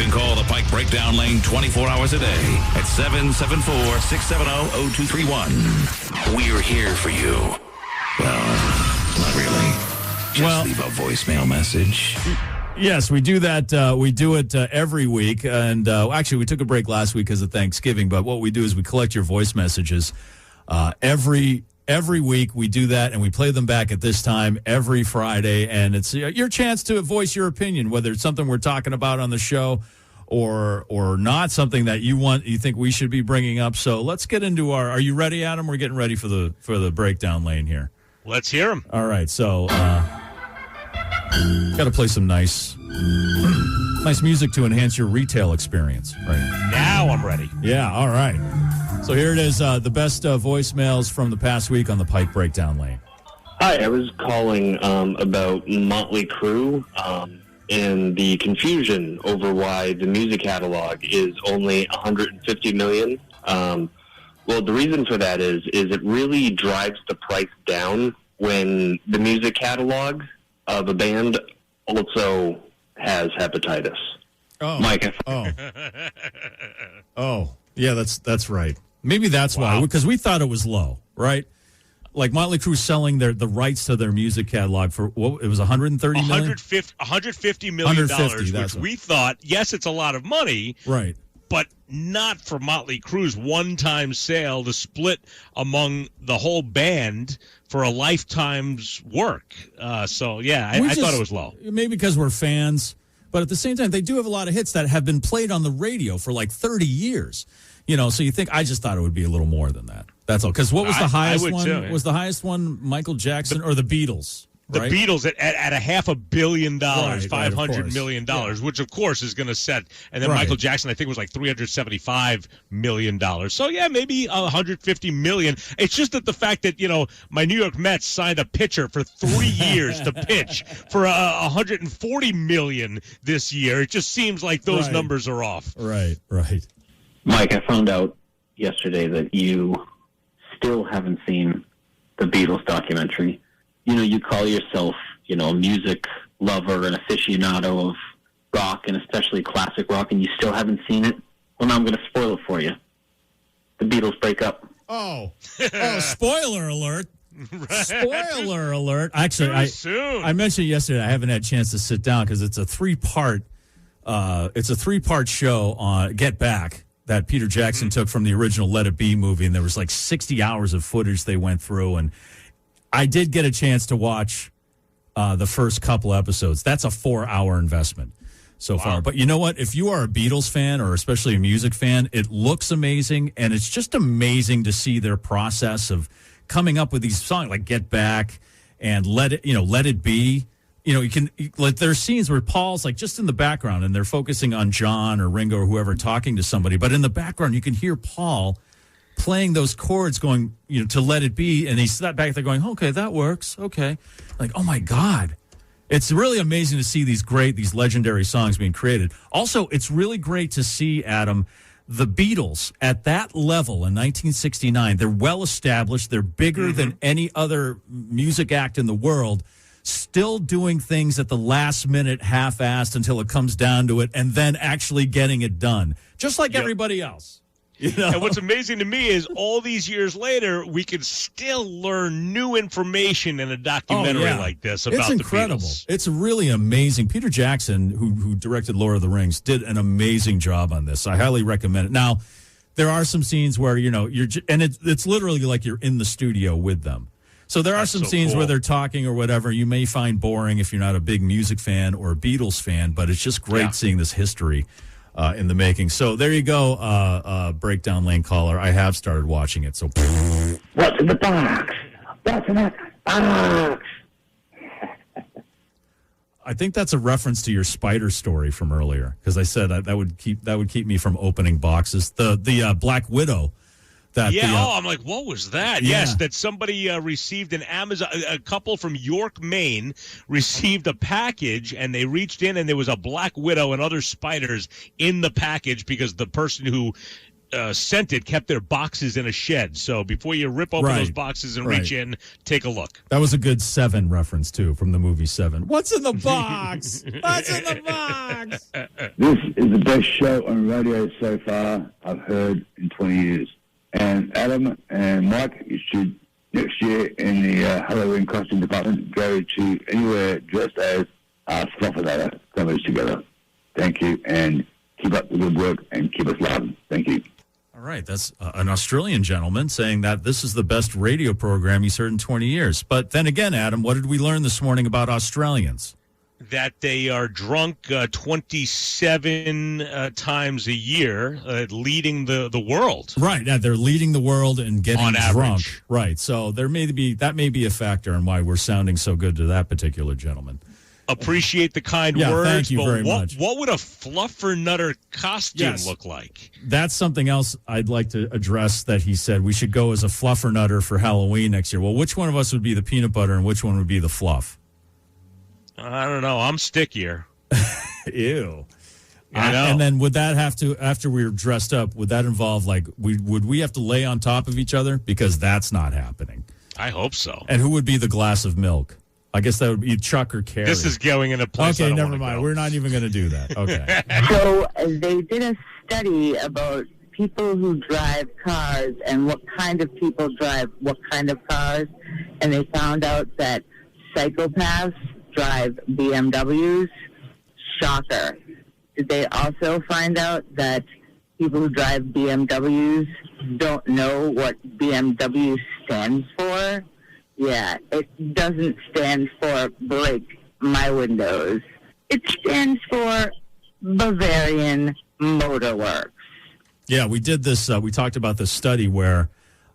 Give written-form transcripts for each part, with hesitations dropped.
can call the Pike Breakdown Lane 24 hours a day at 774-670-0231. We're here for you. Well, not really. Just leave a voicemail message. Yes, we do that. We do it every week. And actually, we took a break last week because of Thanksgiving. But what we do is we collect your voice messages every week. We do that, and we play them back at this time every Friday. And it's your chance to voice your opinion, whether it's something we're talking about on the show or not, something that you think we should be bringing up. So let's get into our. Are you ready, Adam? We're getting ready for the breakdown lane here. Let's hear them. All right, so got to play some nice music to enhance your retail experience. Right now, I'm ready. Yeah, all right. So here it is, the best voicemails from the past week on the Pike Breakdown Lane. Hi, I was calling about Motley Crue and the confusion over why the music catalog is only $150 million. Well, the reason for that is it really drives the price down when the music catalog of a band also has hepatitis. Oh, Mike. Oh, yeah, that's right. Maybe that's why, because we thought it was low, right? Like Motley Crue selling the rights to their music catalog for it was $130 million? $150 million, which we thought, yes, it's a lot of money, right? But not for Motley Crue's one-time sale to split among the whole band for a lifetime's work. So, yeah, I thought it was low. Maybe because we're fans, but at the same time, they do have a lot of hits that have been played on the radio for like 30 years. You know, so you think, I just thought it would be a little more than that. That's all. Because what was the highest one? Too, yeah. Was the highest one Michael Jackson or the Beatles? The Beatles at $500 million, $500 million, which of course is going to set. And then Michael Jackson, I think, was like $375 million. So yeah, maybe $150 million. It's just that the fact that my New York Mets signed a pitcher for 3 years to pitch for $140 million this year. It just seems like those numbers are off. Right. Mike, I found out yesterday that you still haven't seen the Beatles documentary. You call yourself, a music lover and aficionado of rock and especially classic rock, and you still haven't seen it? Well, now I'm going to spoil it for you. The Beatles break up. Oh, spoiler alert. Spoiler alert. Actually, I mentioned yesterday I haven't had a chance to sit down because it's a three-part show on Get Back that Peter Jackson took from the original Let It Be movie, and there was like 60 hours of footage they went through, and I did get a chance to watch the first couple episodes. That's a 4-hour investment so far. But you know what? If you are a Beatles fan or especially a music fan, it looks amazing, and it's just amazing to see their process of coming up with these songs like Get Back and Let It Be. There's scenes where Paul's like just in the background and they're focusing on John or Ringo or whoever talking to somebody, but in the background you can hear Paul playing those chords going, to Let It Be, and he's sat back there going, okay, that works, okay. Like, oh my God. It's really amazing to see these legendary songs being created. Also, it's really great to see, Adam, the Beatles at that level in 1969. They're well established. They're bigger than any other music act in the world, still doing things at the last minute, half-assed until it comes down to it, and then actually getting it done, just like everybody else. And what's amazing to me is all these years later, we can still learn new information in a documentary like this about the Beatles. It's really amazing. Peter Jackson, who directed Lord of the Rings, did an amazing job on this. I highly recommend it. Now, there are some scenes where, it's literally like you're in the studio with them. So there are some scenes where they're talking or whatever you may find boring if you're not a big music fan or a Beatles fan, but it's just great seeing this history in the making. So there you go, Breakdown Lane caller. I have started watching it. So what's in the box? What's in that box? I think that's a reference to your spider story from earlier, because I said that would keep me from opening boxes. The Black Widow. I'm like, what was that? Yeah. Yes, that somebody received an Amazon, a couple from York, Maine, received a package, and they reached in, and there was a Black Widow and other spiders in the package because the person who Scented kept their boxes in a shed. So before you rip open those boxes and reach in, take a look. That was a good Seven reference, too, from the movie Seven. What's in the box? What's in the box? This is the best show on radio so far I've heard in 20 years. And Adam and Mike, you should, next year in the Halloween costume department, go to anywhere dressed as Fluffernutter. Families together. Thank you, and keep up the good work, and keep us laughing. Thank you. All right, that's an Australian gentleman saying that this is the best radio program he's heard in 20 years. But then again, Adam, what did we learn this morning about Australians? That they are drunk 27 times a year, leading the world. Right, yeah, they're leading the world and getting on drunk. Average. Right, so that may be a factor in why we're sounding so good to that particular gentleman. Appreciate the kind words. Thank you very much. What would a Fluffernutter costume look like? That's something else I'd like to address that he said we should go as a Fluffernutter for Halloween next year. Well, which one of us would be the peanut butter and which one would be the fluff? I don't know. I'm stickier. Ew. I know. And then would that have to, after we were dressed up, would that involve, like, would we have to lay on top of each other? Because that's not happening. I hope so. And who would be the glass of milk? I guess that would be Chuck or Carrie. This is going in a place. Okay, never mind. We're not even going to do that. Okay. So they did a study about people who drive cars and what kind of people drive what kind of cars, and they found out that psychopaths drive BMWs. Shocker. Did they also find out that people who drive BMWs don't know what BMW stands for? Yeah, it doesn't stand for break my windows. It stands for Bavarian Motor Works. Yeah, we did this. We talked about this study where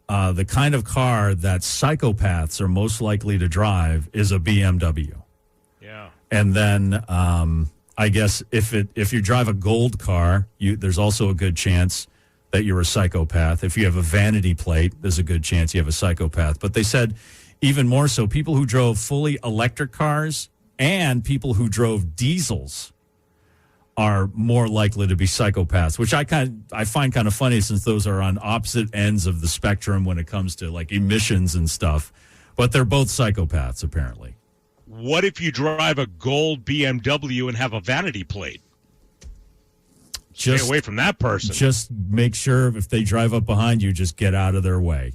the kind of car that psychopaths are most likely to drive is a BMW. Yeah. And then I guess if you drive a gold car, there's also a good chance that you're a psychopath. If you have a vanity plate, there's a good chance you have a psychopath. But they said even more so, people who drove fully electric cars and people who drove diesels are more likely to be psychopaths, which I find kind of funny since those are on opposite ends of the spectrum when it comes to like emissions and stuff. But they're both psychopaths, apparently. What if you drive a gold BMW and have a vanity plate? Stay away from that person. Just make sure if they drive up behind you, just get out of their way.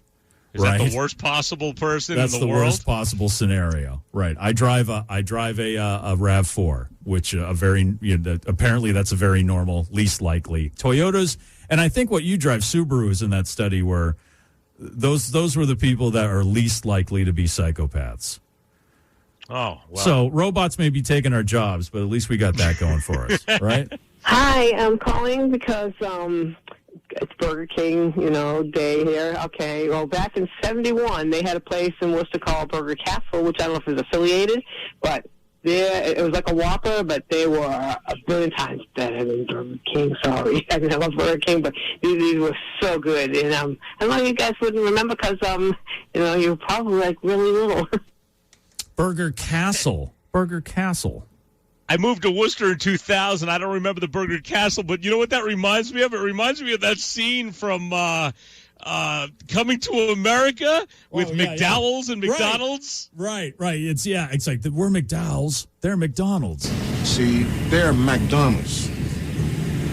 Is that the worst possible person That's in the the world? worst possible scenario, right? I drive a RAV4, which apparently that's a very normal, least likely. Toyotas, and I think what you drive, Subarus, in that study were those were the people that are least likely to be psychopaths. Oh, well. So robots may be taking our jobs, but at least we got that going for us, right? Hi, I'm calling because it's Burger King, day here. Okay, well, back in 71, they had a place in Worcester called Burger Castle, which I don't know if it was affiliated, but it was like a Whopper, but they were a billion times better than Burger King. Sorry, I mean, I love Burger King, but these were so good. And I know you guys wouldn't remember because, you were probably like really little. Burger Castle. I moved to Worcester in 2000. I don't remember the Burger Castle, but you know what that reminds me of? It reminds me of that scene from Coming to America with McDowell's and McDonald's. Right. It's like we're McDowell's, they're McDonald's. See, they're McDonald's.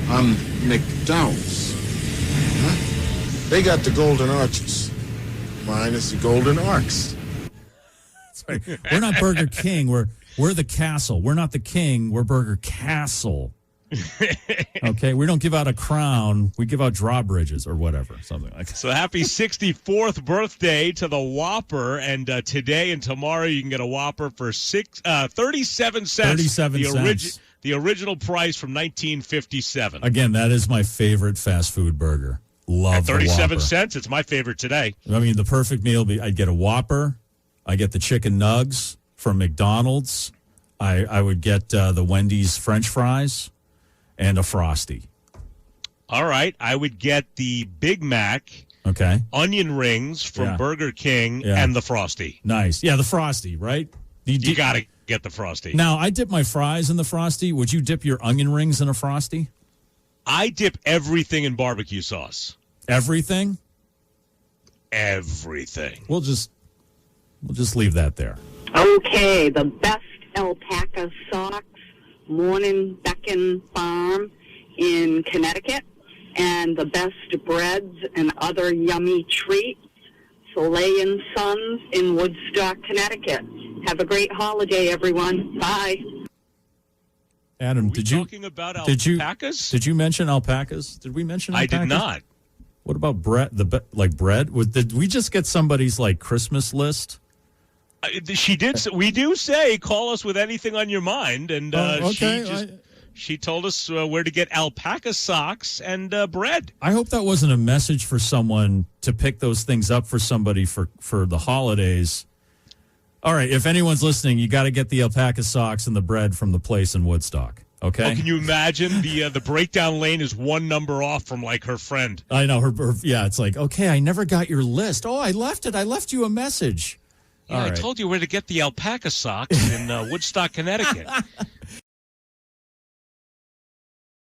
I'm McDowell's. Huh? They got the golden arches. Mine is the golden arcs. Right. We're not Burger King. We're the castle. We're not the king. We're Burger Castle. Okay, we don't give out a crown. We give out drawbridges or whatever, something like that. So happy 64th birthday to the Whopper. And today and tomorrow you can get a Whopper for 37 cents. 37 cents. The original price from 1957. Again, that is my favorite fast food burger. Love At 37 the Whopper. cents, it's my favorite today. I mean, the perfect meal would be I'd get a Whopper. I get the chicken nugs from McDonald's. I would get the Wendy's French fries and a Frosty. All right. I would get the Big Mac, okay, onion rings from Burger King, and the Frosty. Nice. Yeah, the Frosty, right? You got to get the Frosty. Now, I dip my fries in the Frosty. Would you dip your onion rings in a Frosty? I dip everything in barbecue sauce. Everything? Everything. We'll just leave that there. Okay, the best alpaca socks, Morning Beacon Farm in Connecticut, and the best breads and other yummy treats, Soleil and Sons in Woodstock, Connecticut. Have a great holiday, everyone. Bye. Adam, did you talking about alpacas? Did you mention alpacas? Did we mention alpacas? I did not. What about bread? Bread? Did we just get somebody's Christmas list? She did. We do say call us with anything on your mind, and she told us where to get alpaca socks and bread. I hope that wasn't a message for someone to pick those things up for somebody for the holidays. All right, if anyone's listening, you got to get the alpaca socks and the bread from the place in Woodstock. Okay. Oh, can you imagine the breakdown lane is one number off from her friend? I know her. Yeah, it's okay. I never got your list. Oh, I left it. I left you a message. Yeah, I told you where to get the alpaca socks in Woodstock, Connecticut.